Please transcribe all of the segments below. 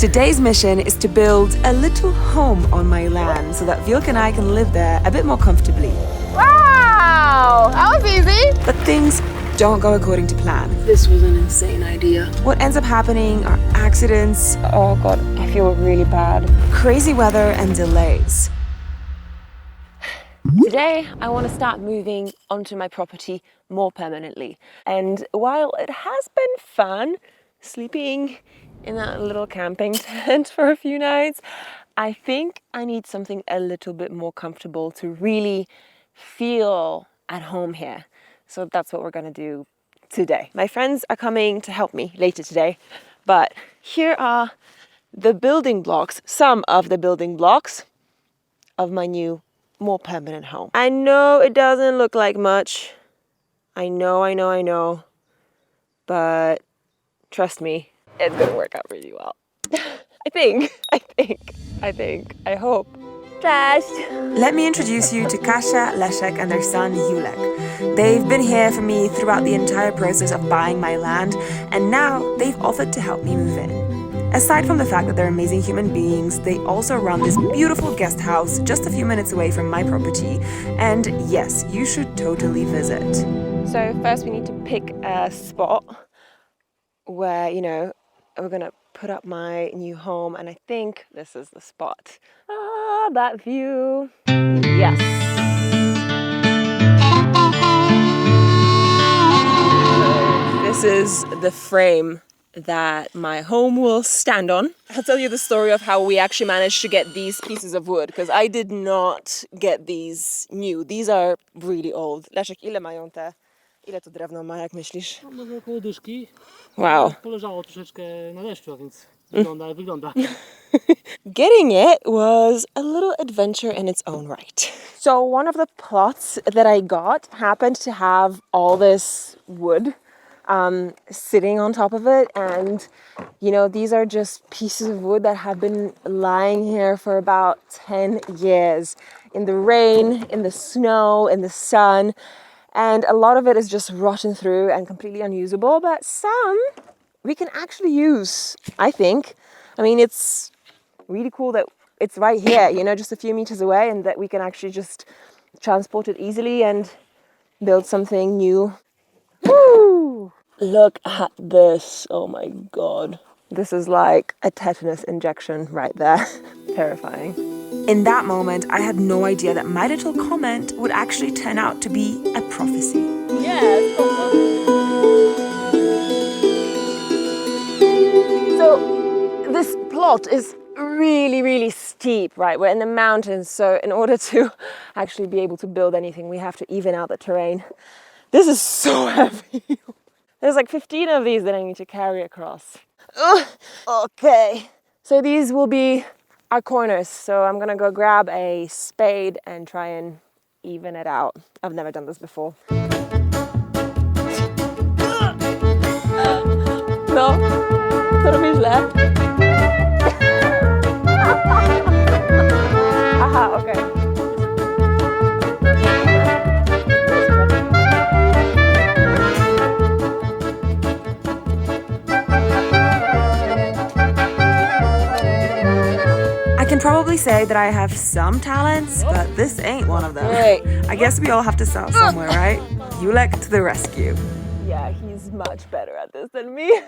Today's mission is to build a little home on my land so that Wheelock and I can live there a bit more comfortably. Wow, that was easy. But things don't go according to plan. This was an insane idea. What ends up happening are accidents. Oh God, I feel really bad. Crazy weather and delays. Today, I want to start moving onto my property more permanently. And while it has been fun sleeping in that little camping tent for a few nights, I think I need something a little bit more comfortable to really feel at home here. So that's what we're going to do today. My friends are coming to help me later today, but here are the building blocks, some of the building blocks of my new, more permanent home. I know it doesn't look like much. I know. But trust me, it's gonna work out really well. I hope. Cześć! Let me introduce you to Kasia, Leszek, and their son Wheelock. They've been here for me throughout the entire process of buying my land, and now they've offered to help me move in. Aside from the fact that they're amazing human beings, they also run this beautiful guest house just a few minutes away from my property. And yes, you should totally visit. So first we need to pick a spot where, we're gonna put up my new home, and I think this is the spot. Ah, that view. Yes. This is the frame that my home will stand on. I'll tell you the story of how we actually managed to get these pieces of wood, because I did not get these new. These are really old. Leszek, ile mają te? Ile to drewno ma, jak myślisz? Może około dyszki. Wow. Poleżało troszeczkę na deszczu, więc wygląda. Getting it was a little adventure in its own right. So one of the plots that I got happened to have all this wood sitting on top of it, and these are just pieces of wood that have been lying here for about 10 years in the rain, in the snow, in the sun, and a lot of it is just rotten through and completely unusable, but some we can actually use, I think. I mean, it's really cool that it's right here, just a few meters away, and that we can actually just transport it easily and build something new. Woo! Look at this. Oh my God. This is like a tetanus injection right there. Terrifying. In that moment, I had no idea that my little comment would actually turn out to be a prophecy. Yes. So this plot is really, really steep, right? We're in the mountains, so in order to actually be able to build anything, we have to even out the terrain. This is so heavy. There's like 15 of these that I need to carry across. Ugh. Okay. So these will be our corners. So I'm gonna go grab a spade and try and even it out. I've never done this before. No, to robię źle. Aha, okej. I can probably say that I have some talents, but this ain't one of them. Great. I guess we all have to start somewhere, right? Wheelock to the rescue. Yeah, he's much better at this than me.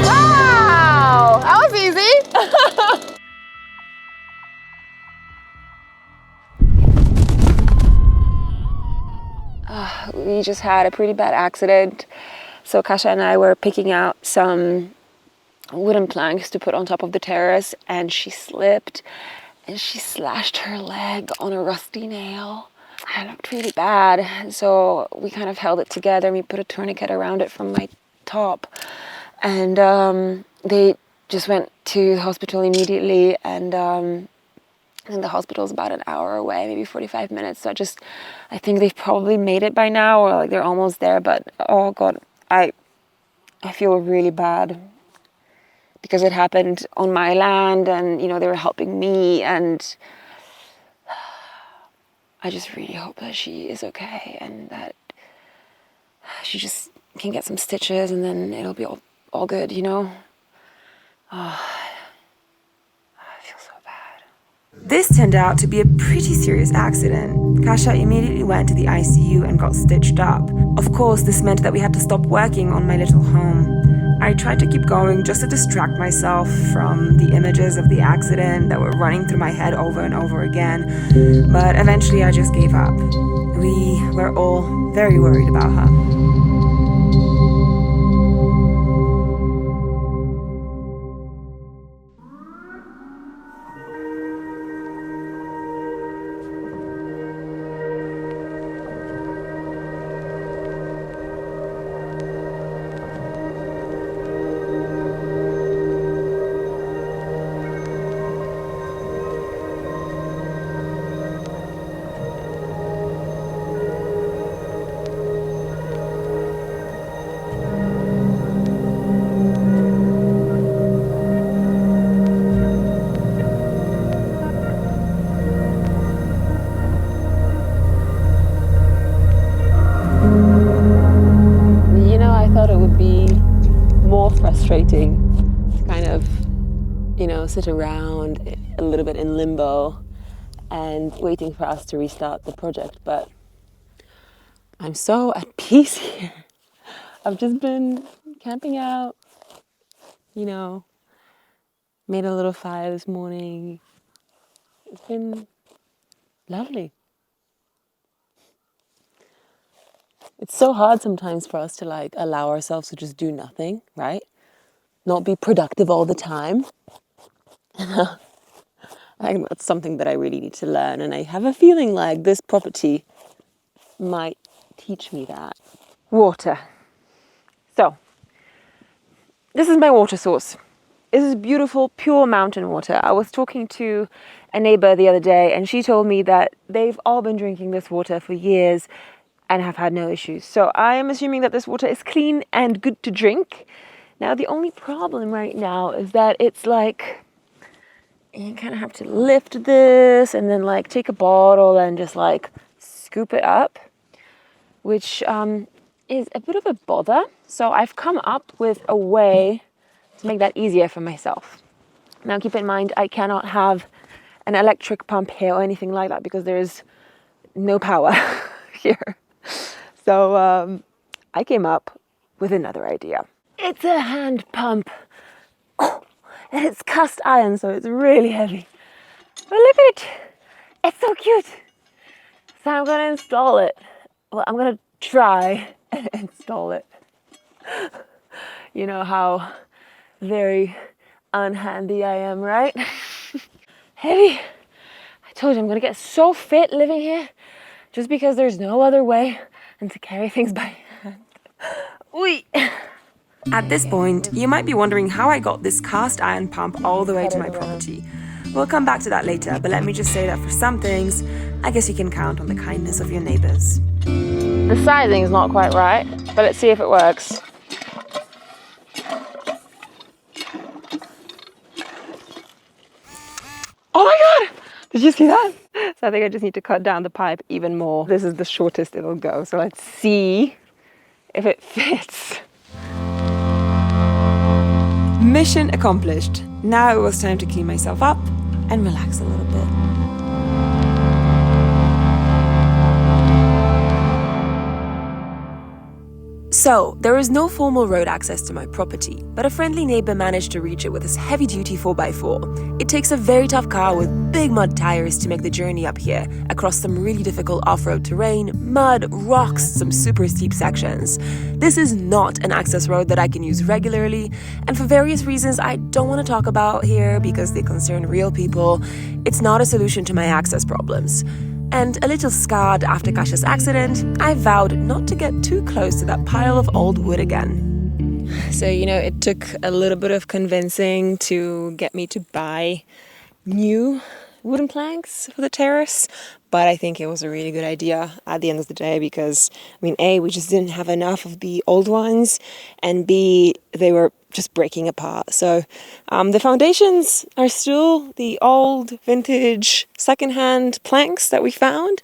Wow, that was easy. We just had a pretty bad accident. So Kasia and I were picking out some wooden planks to put on top of the terrace, and she slipped and she slashed her leg on a rusty nail. It looked really bad. So we kind of held it together and we put a tourniquet around it from my top. And they just went to the hospital immediately, and the hospital is about an hour away, maybe 45 minutes. So I think they've probably made it by now, or like they're almost there. But oh God, I feel really bad. because it happened on my land and, you know, they were helping me, and I just really hope that she is okay and that she just can get some stitches and then it'll be all good, you know? Oh, I feel so bad. This turned out to be a pretty serious accident. Kasia immediately went to the ICU and got stitched up. Of course, this meant that we had to stop working on my little home. I tried to keep going just to distract myself from the images of the accident that were running through my head over and over again, but eventually I just gave up. We were all very worried about her. Frustrating to kind of, you know, sit around a little bit in limbo and waiting for us to restart the project, but I'm so at peace here. I've just been camping out, you know, made a little fire this morning. It's been lovely. It's so hard sometimes for us to like allow ourselves to just do nothing, right? Not be productive all the time. I think that's something that I really need to learn, and I have a feeling like this property might teach me that. Water. So, this is my water source. This is beautiful, pure mountain water. I was talking to a neighbor the other day, and she told me that they've all been drinking this water for years and have had no issues. So I am assuming that this water is clean and good to drink. Now, the only problem right now is that it's like, you kind of have to lift this and then like take a bottle and just like scoop it up, which is a bit of a bother. So I've come up with a way to make that easier for myself. Now, keep in mind, I cannot have an electric pump here or anything like that because there is no power here. So I came up with another idea. It's a hand pump. Oh, and it's cast iron, so it's really heavy. But look at it. It's so cute. So I'm going to install it. Well, I'm going to try and install it. You know how very unhandy I am, right? Heavy. I told you I'm going to get so fit living here just because there's no other way than to carry things by hand. Oi. At this point, you might be wondering how I got this cast iron pump all the way to my property. We'll come back to that later, but let me just say that for some things, I guess you can count on the kindness of your neighbors. The sizing is not quite right, but let's see if it works. Oh my God! Did you see that? So I think I just need to cut down the pipe even more. This is the shortest it'll go, so let's see if it fits. Mission accomplished. Now it was time to clean myself up and relax a little bit. So, there is no formal road access to my property, but a friendly neighbor managed to reach it with his heavy-duty 4x4. It takes a very tough car with big mud tires to make the journey up here, across some really difficult off-road terrain, mud, rocks, some super steep sections. This is not an access road that I can use regularly, and for various reasons I don't want to talk about here because they concern real people, it's not a solution to my access problems. And a little scarred after Kasia's accident, I vowed not to get too close to that pile of old wood again. So, you know, it took a little bit of convincing to get me to buy new wooden planks for the terrace, but I think it was a really good idea at the end of the day because, I mean, A, we just didn't have enough of the old ones, and B, they were just breaking apart. So the foundations are still the old vintage secondhand planks that we found,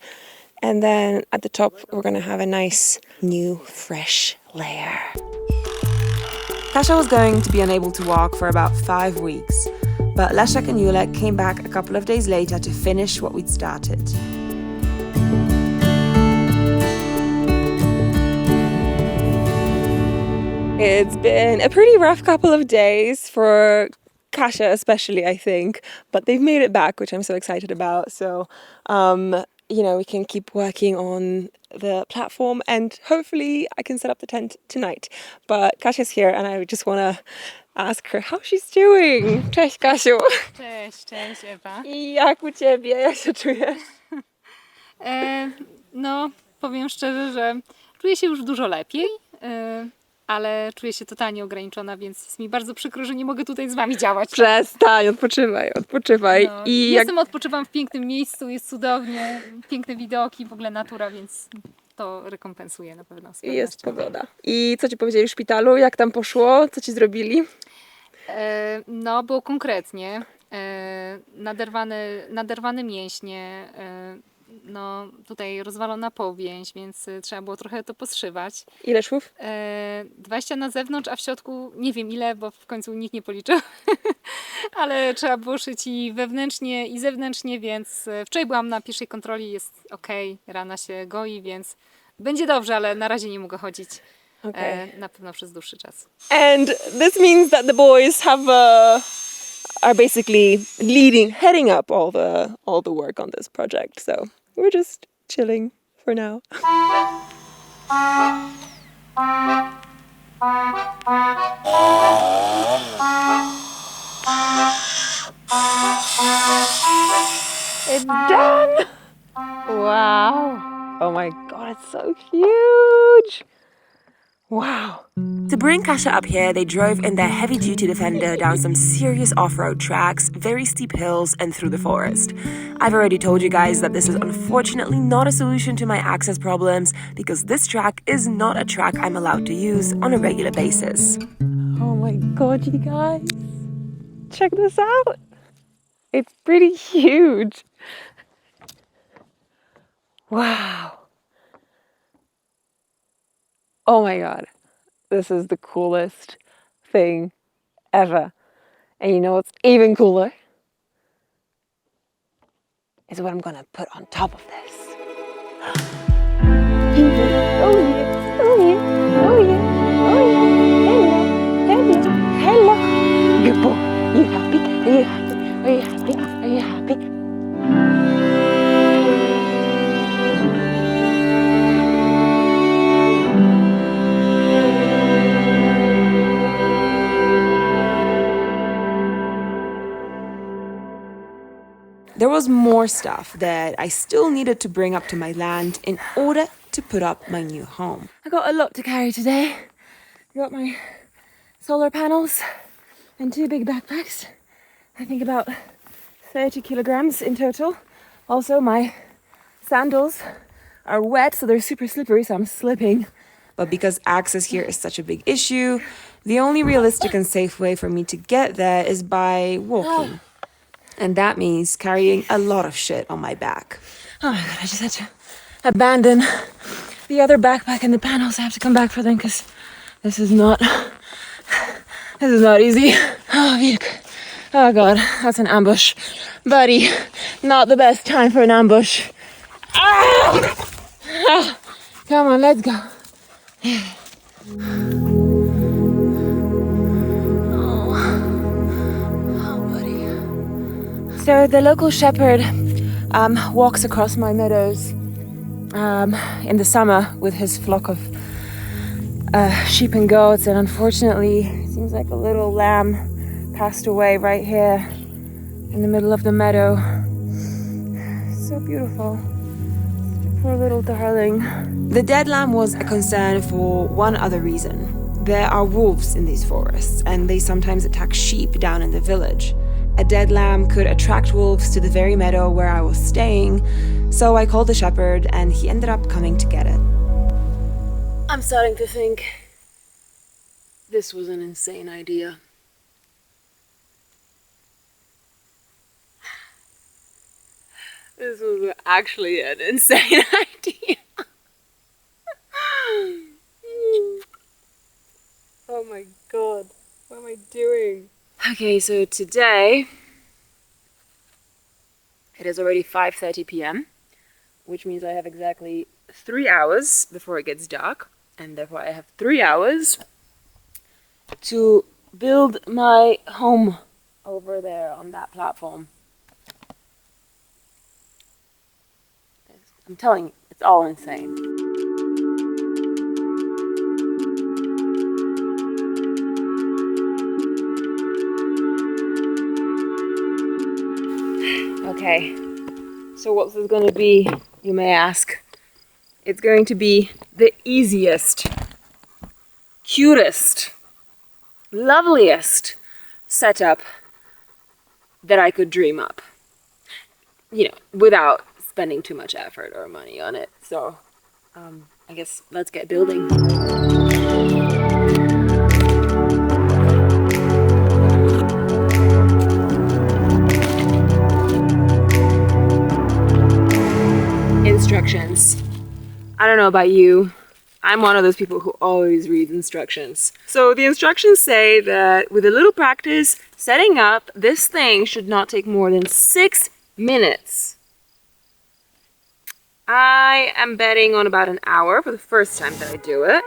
and then at the top we're going to have a nice new fresh layer. Kasia was going to be unable to walk for about 5 weeks, but Leszek and Julek came back a couple of days later to finish what we'd started. It's been a pretty rough couple of days for Kasia especially, I think, but they've made it back, which I'm so excited about. So, we can keep working on the platform and hopefully I can set up the tent tonight. But Kasia's here and I just want to ask her how she's doing. Cześć, Kasiu. Cześć Ewa. Jak u ciebie? Jak się czujesz? No, powiem szczerze, że czuję się już dużo lepiej, ale czuję się totalnie ograniczona, więc jest mi bardzo przykro, że nie mogę tutaj z wami działać. Przestań, odpoczywaj. No, I odpoczywam w pięknym miejscu, jest cudownie, piękne widoki, w ogóle natura, więc to rekompensuje na pewno. jest pogoda. I co ci powiedzieli w szpitalu? Jak tam poszło? Co ci zrobili? No, było konkretnie. Naderwane mięśnie, no tutaj rozwalona powięź, więc trzeba było trochę to poszywać. Ile szwów? 20 na zewnątrz, a w środku nie wiem ile, bo w końcu nikt nie policzył. Ale trzeba było szyć i wewnętrznie, i zewnętrznie, więc wczoraj byłam na pierwszej kontroli, jest okej, rana się goi, więc będzie dobrze, ale na razie nie mogę chodzić. Na pewno przez dłuższy czas. And this means that the boys are basically heading up all the work on this project. So we're just chilling for now. It's done! Wow. Oh my God, it's so huge. Wow. To bring Kasia up here, they drove in their heavy-duty Defender down some serious off-road tracks, very steep hills, and through the forest. I've already told you guys that this is unfortunately not a solution to my access problems, because this track is not a track I'm allowed to use on a regular basis. Oh my God, you guys. Check this out. It's pretty huge. Wow. Oh my God, this is the coolest thing ever. And you know what's even cooler? Is what I'm gonna put on top of this. Oh yeah, oh yeah, oh yeah, oh yeah. Hello, hello, hello. Good boy. Are you happy? Are you happy? Are you happy? Are you happy? There was more stuff that I still needed to bring up to my land in order to put up my new home. I got a lot to carry today. I got my solar panels and 2 big backpacks. I think about 30 kilograms in total. Also, my sandals are wet, so they're super slippery, so I'm slipping. But because access here is such a big issue, the only realistic and safe way for me to get there is by walking. And that means carrying a lot of shit on my back. Oh my God, I just had to abandon the other backpack and the panels. I have to come back for them because this is not easy. Oh, Wheelock. Oh God, that's an ambush. Buddy, not the best time for an ambush. Ah! Ah! Come on, let's go. So the local shepherd walks across my meadows in the summer with his flock of sheep and goats, and unfortunately it seems like a little lamb passed away right here in the middle of the meadow. So beautiful. Poor little darling. The dead lamb was a concern for one other reason. There are wolves in these forests, and they sometimes attack sheep down in the village. A dead lamb could attract wolves to the very meadow where I was staying, so I called the shepherd and he ended up coming to get it. I'm starting to think this was an insane idea. This was actually an insane idea. Oh my god, what am I doing? Okay, so today it is already 5:30 p.m., which means I have exactly 3 hours before it gets dark, and therefore I have 3 hours to build my home over there on that platform. I'm telling you, it's all insane. Okay, so what's this going to be, you may ask? It's going to be the easiest, cutest, loveliest setup that I could dream up. You know, without spending too much effort or money on it. So, I guess let's get building. Instructions. I don't know about you, I'm one of those people who always reads instructions. So the instructions say that with a little practice, setting up this thing should not take more than 6 minutes. I am betting on about an hour for the first time that I do it.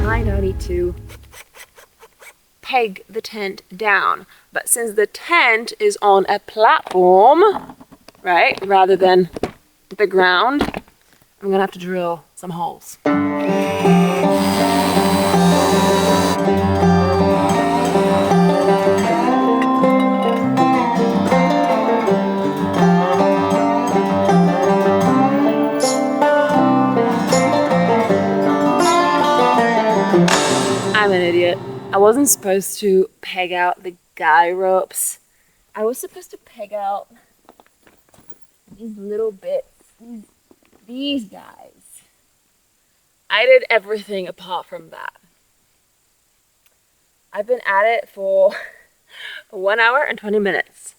I now need to peg the tent down. But since the tent is on a platform, right, rather than the ground, I'm gonna have to drill some holes. I'm an idiot. I wasn't supposed to peg out the guy ropes. I was supposed to peg out these little bits. These guys. I did everything apart from that. I've been at it for 1 hour and 20 minutes.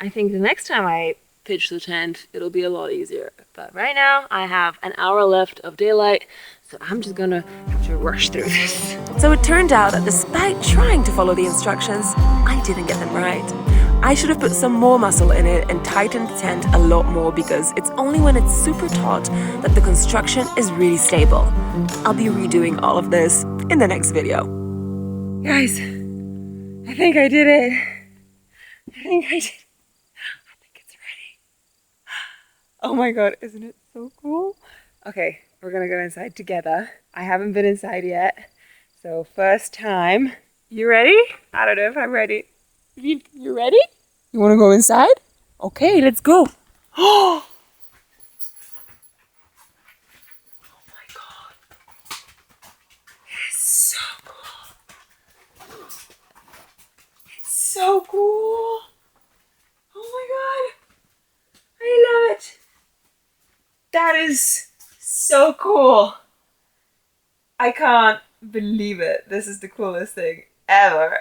I think the next time I pitch the tent, it'll be a lot easier. But right now, I have an hour left of daylight, so I'm just gonna have to rush through this. So it turned out that despite trying to follow the instructions, I didn't get them right. I should have put some more muscle in it and tightened the tent a lot more because it's only when it's super taut that the construction is really stable. I'll be redoing all of this in the next video. Guys, I think I did it. I think it's ready. Oh my god, isn't it so cool? Okay, we're gonna go inside together. I haven't been inside yet, so first time. You ready? I don't know if I'm ready. You ready? You want to go inside? Okay, let's go. Oh my god. It's so cool. It's so cool. Oh my god. I love it. That is so cool. I can't believe it. This is the coolest thing ever.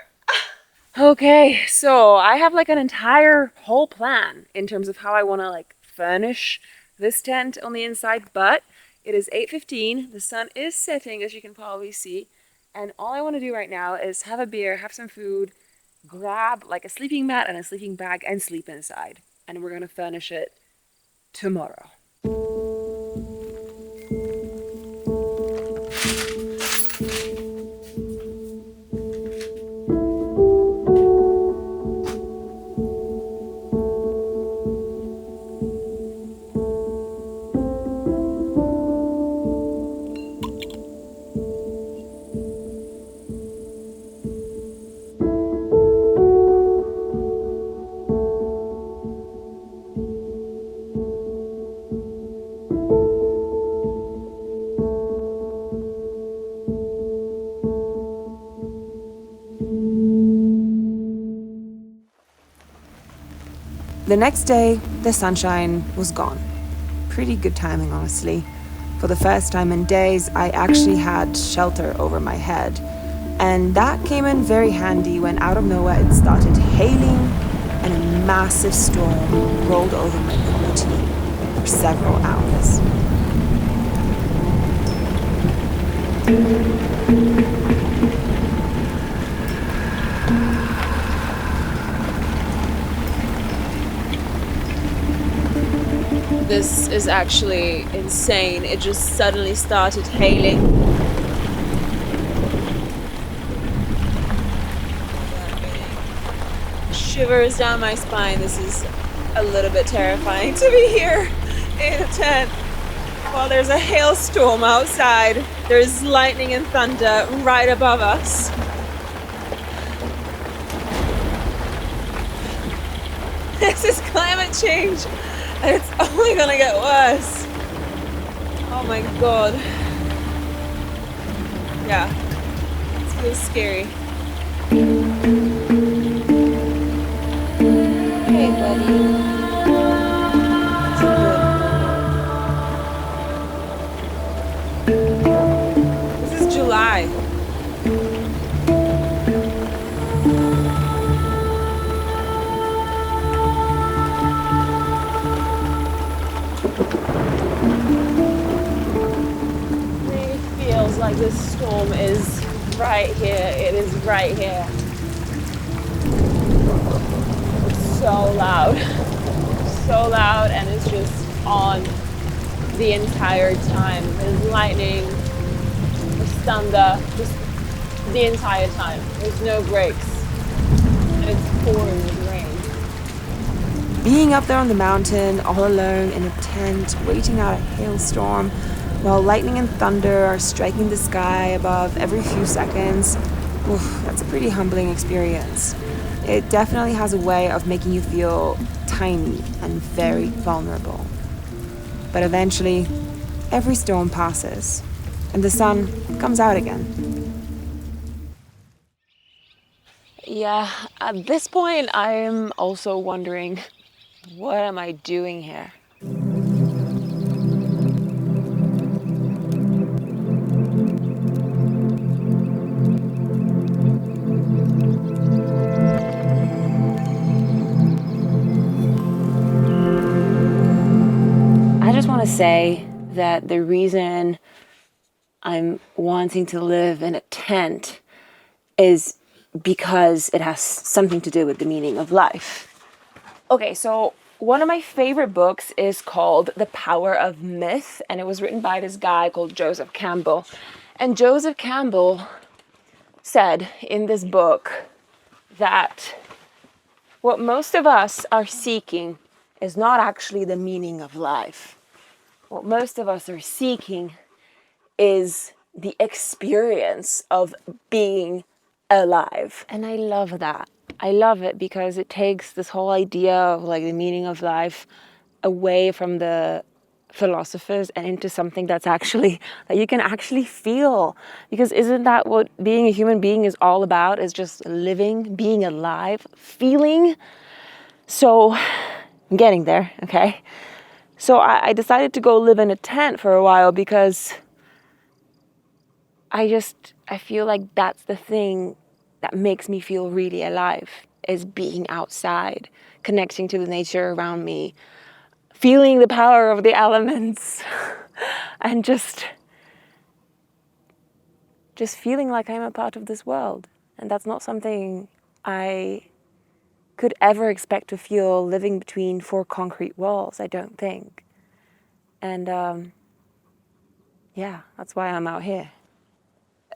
Okay, so I have like an entire whole plan in terms of how I want to like furnish this tent on the inside, but it is 8:15. The sun is setting, as you can probably see, and all I want to do right now is have a beer, have some food, grab like a sleeping mat and a sleeping bag and sleep inside. And we're going to furnish it tomorrow. The next day, the sunshine was gone. Pretty good timing, honestly. For the first time in days, I actually had shelter over my head. And that came in very handy when out of nowhere it started hailing and a massive storm rolled over my property for several hours. This is actually insane. It just suddenly started hailing. Shivers down my spine. This is a little bit terrifying to be here in a tent while there's a hailstorm outside. There's lightning and thunder right above us. This is climate change. And it's only gonna get worse. Oh my god. Yeah, it feels scary. Hey, buddy. This is July. Like this storm is right here. It is right here. It's so loud, and it's just on the entire time. There's lightning, there's thunder, just the entire time. There's no breaks, and it's pouring with rain. Being up there on the mountain, all alone in a tent, waiting out a hailstorm, while lightning and thunder are striking the sky above every few seconds, that's a pretty humbling experience. It definitely has a way of making you feel tiny and very vulnerable. But eventually, every storm passes, and the sun comes out again. Yeah, at this point, I'm also wondering, what am I doing here? To say that the reason I'm wanting to live in a tent is because it has something to do with the meaning of life. Okay, so one of my favorite books is called The Power of Myth, and it was written by this guy called Joseph Campbell. And Joseph Campbell said in this book that what most of us are seeking is not actually the meaning of life. What most of us are seeking is the experience of being alive. And I love that. I love it because it takes this whole idea of like the meaning of life away from the philosophers and into something that's actually, that you can actually feel. Because isn't that what being a human being is all about? Is just living, being alive, feeling. So I'm getting there, okay? So I decided to go live in a tent for a while because I feel like that's the thing that makes me feel really alive, is being outside, connecting to the nature around me, feeling the power of the elements, and just feeling like I'm a part of this world. And that's not something I could ever expect to feel living between four concrete walls, I don't think. And yeah, that's why I'm out here.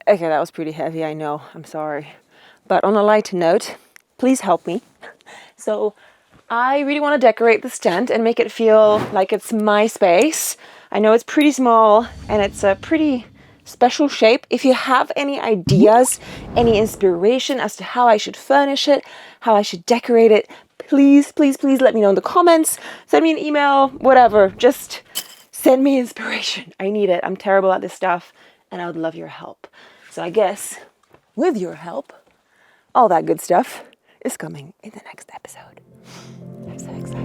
Okay, that was pretty heavy, I know, I'm sorry. But on a lighter note, please help me. So I really want to decorate this tent and make it feel like it's my space. I know it's pretty small and it's a pretty special shape. If you have any ideas, any inspiration as to how I should furnish it, how I should decorate it, please, please, please let me know in the comments. Send me an email, whatever. Just send me inspiration. I need it. I'm terrible at this stuff and I would love your help. So I guess with your help, all that good stuff is coming in the next episode. I'm so excited.